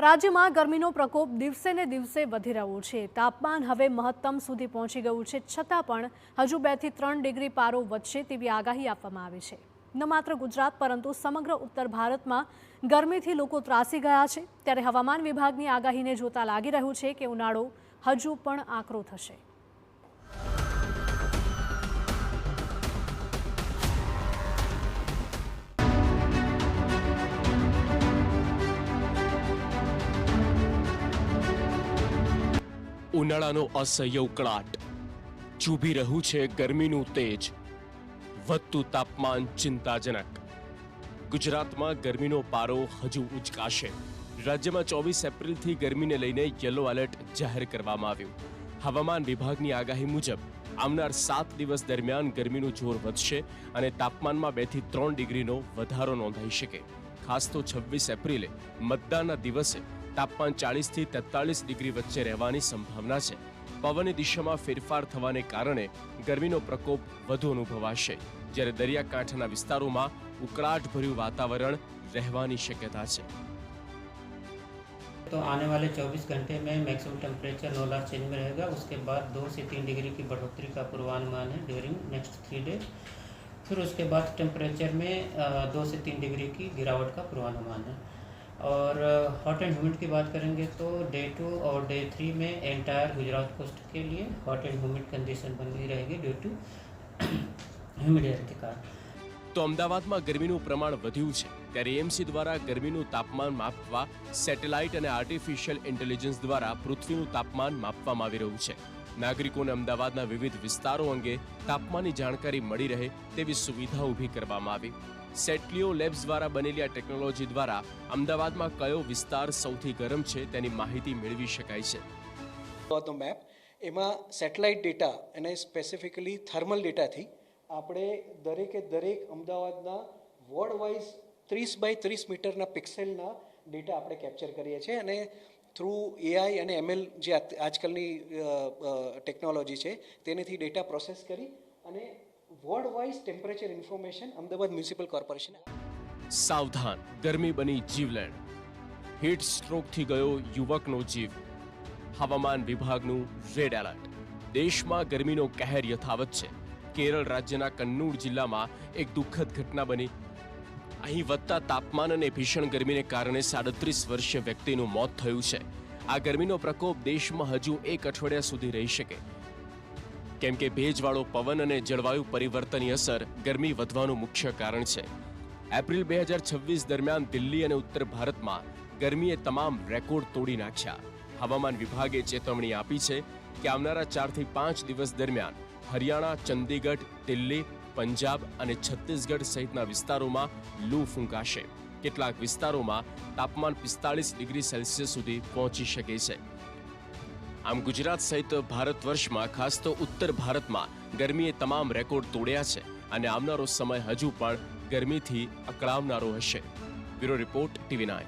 રાજ્યમાં ગરમીનો પ્રકોપ દિવસે ને દિવસે વધી રહ્યો છે। તાપમાન હવે મહત્તમ સુધી પહોંચી ગયું છે, છતાં પણ હજુ 2 થી 3 ડિગ્રી પારો વધશે તેવી આગાહી આપવામાં આવી છે। ન માત્ર ગુજરાત પરંતુ સમગ્ર ઉત્તર ભારતમાં ગરમીથી લોકો ત્રાસી ગયા છે। ત્યારે હવામાન વિભાગની આગાહીને જોતા લાગી રહ્યું છે કે ઉનાળો હજુ પણ આકરો થશે। ઉનાળાનો અસહ્ય ઉકળાટ, ચૂભી રહ્યું છે ગરમીનું તેજ, વધતું તાપમાન ચિંતાજનક। ગુજરાતમાં ગરમીનો પારો હજુ ઉચકાશે। રાજ્યમાં 24 એપ્રિલથી ગરમીને લઈને યલો એલર્ટ જાહેર કરવામાં આવ્યું। હવામાન વિભાગની આગાહી મુજબ આવનાર 7 દિવસ દરમિયાન ગરમીનું જોર વધશે અને તાપમાનમાં 2 થી 3 ડિગ્રીનો વધારો નોંધાઈ શકે। ખાસ તો 26 એપ્રિલે મતદાનના દિવસે તાપમાન 40 થી 43 ડિગ્રી વચ્ચે રહેવાની સંભાવના છે। પવનની દિશામાં ફેરફાર થવાને કારણે ગરમીનો પ્રકોપ વધુ અનુભવાશે, જ્યારે દરિયાકાંઠાના વિસ્તારોમાં ઉકળાટભર્યું વાતાવરણ રહેવાની શક્યતા છે। तो आने वाले 24 घंटे में मैक्सिमम टेम्परेचर 9 लाख चेंज में रहेगा। उसके बाद 2 से 3 डिग्री की बढ़ोतरी का पूर्वानुमान है ड्यूरिंग नेक्स्ट 3 डेज। फिर उसके बाद टेम्परेचर में 2 से 3 डिग्री की गिरावट का पूर्वानुमान है। और हॉट एंड ह्यूमिड की बात करेंगे तो डे 2 और डे 3 में एंटायर गुजरात कोस्ट के लिए हॉट एंड ह्यूमिड कंडीशन बनी रहेगी ड्यू टू ह्यूमिड एयर के कारण। તો અમદાવાદમાં ગરમીનું પ્રમાણ વધ્યું છે, ત્યારે એએમસી દ્વારા ગરમીનું તાપમાન માપવા સેટેલાઇટ અને આર્ટિફિશિયલ ઇન્ટેલિજન્સ દ્વારા પૃથ્વીનું તાપમાન માપવામાં આવી રહ્યું છે। નાગરિકોને અમદાવાદના વિવિધ વિસ્તારો અંગે તાપમાનની જાણકારી મળી રહે તેવી સુવિધા ઊભી કરવામાં આવી। સેટલિયો લેબ્સ દ્વારા બનેલી આ ટેકનોલોજી દ્વારા અમદાવાદમાં કયો વિસ્તાર સૌથી ગરમ છે તેની માહિતી મેળવી શકાય છે। મેપ એમાં સેટેલાઇટ ડેટા અને સ્પેસિફિકલી થર્મલ ડેટાથી આપણે દરેક અમદાવાદના વોર્ડ વાઇઝ 30 બાય 30 મીટરના પિક્સેલના ડેટા આપણે કેપ્ચર કરીએ છીએ અને થ્રુ એઆઈ અને એમએલ જે આજકાલની ટેકનોલોજી છે તેનાથી ડેટા પ્રોસેસ કરી અને ward wise temperature information Ahmedabad municipal corporation. સાવધાન, ગરમી બની જીવલેણ, હીટ સ્ટ્રોકથી ગયો યુવકનો જીવ। હવામાન વિભાગનું રેડ એલર્ટ। દેશમાં ગરમીનો કહેર યથાવત છે। કેરળ રાજ્યના કન્નૂર જિલ્લામાં એક દુઃખદ ઘટના બની। અહીં વધતા તાપમાન અને ભીષણ ગરમીને કારણે 37 વર્ષીય વ્યક્તિનું મોત થયું છે। આ ગરમીનો પ્રકોપ દેશમાં હજુ 1 અઠવાડિયા સુધી રહી શકે, કેમ કે ભેજવાળો પવન અને જળવાયુ પરિવર્તનની અસર ગરમી વધવાનું મુખ્ય કારણ છે। એપ્રિલ 2026 દરમિયાન દિલ્હી અને ઉત્તર ભારતમાં ગરમીએ તમામ રેકોર્ડ તોડી નાખ્યા। હવામાન વિભાગે ચેતવણી આપી છે કે આવનારા 4 થી 5 દિવસ દરમિયાન હરિયાણા, ચંદીગઢ, દિલ્હી, પંજાબ અને છત્તીસગઢ સહિતના વિસ્તારોમાં લૂ ફૂંકાશે। કેટલાક વિસ્તારોમાં તાપમાન 45 ડિગ્રી સેલ્સિયસ સુધી પહોંચી શકે છે। આમ ગુજરાત સહિત ભારત વર્ષમાં ખાસ તો ઉત્તર ભારતમાં ગરમીએ તમામ રેકોર્ડ તોડ્યા છે અને આવનારો સમય હજુ પણ ગરમીથી અકળાવનારો હશે। Bureau report, TV9।